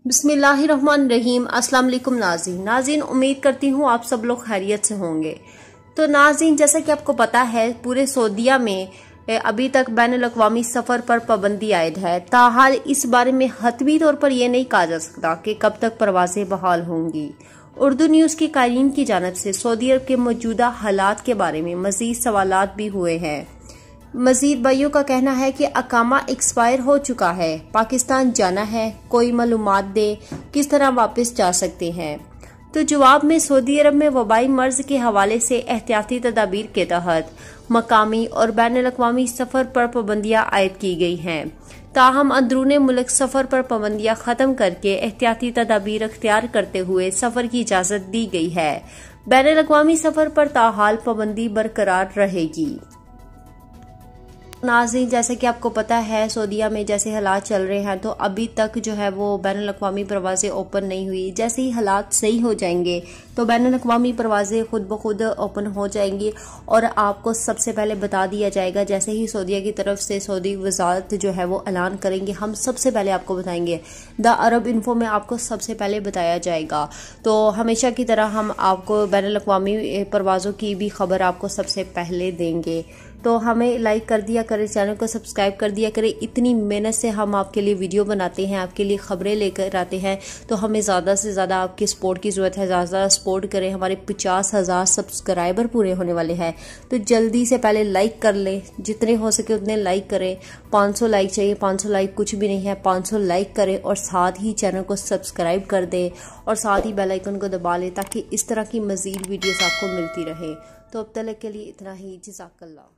बिस्मिल्लाहिर्रहमानिर्रहीम। अस्सलाम वालेकुम नाज़रीन, उम्मीद करती हूँ आप सब लोग खैरियत से होंगे। तो नाज़रीन, जैसा कि आपको पता है, पूरे सऊदीया में अभी तक बैनुल-अक़वामी सफ़र पर पाबंदी आयद है। ताहाल इस बारे में हतमी तौर पर यह नहीं कहा जा सकता कि कब तक परवाज़ें बहाल होंगी। उर्दू न्यूज़ की कायरीन की जानब से सऊदी अरब के मौजूदा हालात के बारे में मज़ीद सवालात भी हुए हैं। मजीद भाइयों का कहना है कि अकामा एक्सपायर हो चुका है, पाकिस्तान जाना है, कोई मालूमात दे, किस तरह वापस जा सकते हैं। तो जवाब में सऊदी अरब में वबाई मर्ज के हवाले से एहतियाती तदाबीर के तहत मकामी और बैनुल-अक़वामी सफ़र पर पाबंदियां आयद की गई हैं। ताहम अंदरूने मुल्क सफ़र पर पाबंदियां ख़त्म करके एहतियाती तदाबीर अख्तियार करते हुए सफ़र की इजाज़त दी गई है। बैनुल-अक़वामी सफ़र पर ताहाल पाबंदी बरकरार रहेगी। नाज़रीन, जैसे कि आपको पता है, सऊदीया में जैसे हालात चल रहे हैं, तो अभी तक जो है वो बैनुल-अक़वामी परवाज़ें ओपन नहीं हुई। जैसे ही हालात सही हो जाएंगे तो बैनुल-अक़वामी परवाज़ें खुद ब खुद ओपन हो जाएंगी और आपको सबसे पहले बता दिया जाएगा। जैसे ही सऊदीया की तरफ से सऊदी वज़ारत जो है वो ऐलान करेंगे, हम सबसे पहले आपको बताएंगे। द अरब इन्फो में आपको सबसे पहले बताया जाएगा। तो हमेशा की तरह हम आपको बैनुल-अक़वामी परवाज़ों की भी खबर आपको सबसे पहले देंगे। तो हमें लाइक कर दिया करें, चैनल को सब्सक्राइब कर दिया करें। इतनी मेहनत से हम आपके लिए वीडियो बनाते हैं, आपके लिए खबरें लेकर आते हैं, तो हमें ज़्यादा से ज़्यादा आपकी सपोर्ट की ज़रूरत है। ज़्यादा सपोर्ट करें। हमारे 50,000 सब्सक्राइबर पूरे होने वाले हैं, तो जल्दी से पहले लाइक कर लें, जितने हो सके उतने लाइक करें। 500 लाइक चाहिए। 500 लाइक कुछ भी नहीं है, 500 लाइक करें और साथ ही चैनल को सब्सक्राइब कर दें और साथ ही बेल आइकन को दबा लें ताकि इस तरह की मज़ीद वीडियोस आपको मिलती रहे। तो अब तक के लिए इतना ही। जज़ाकल्लाह।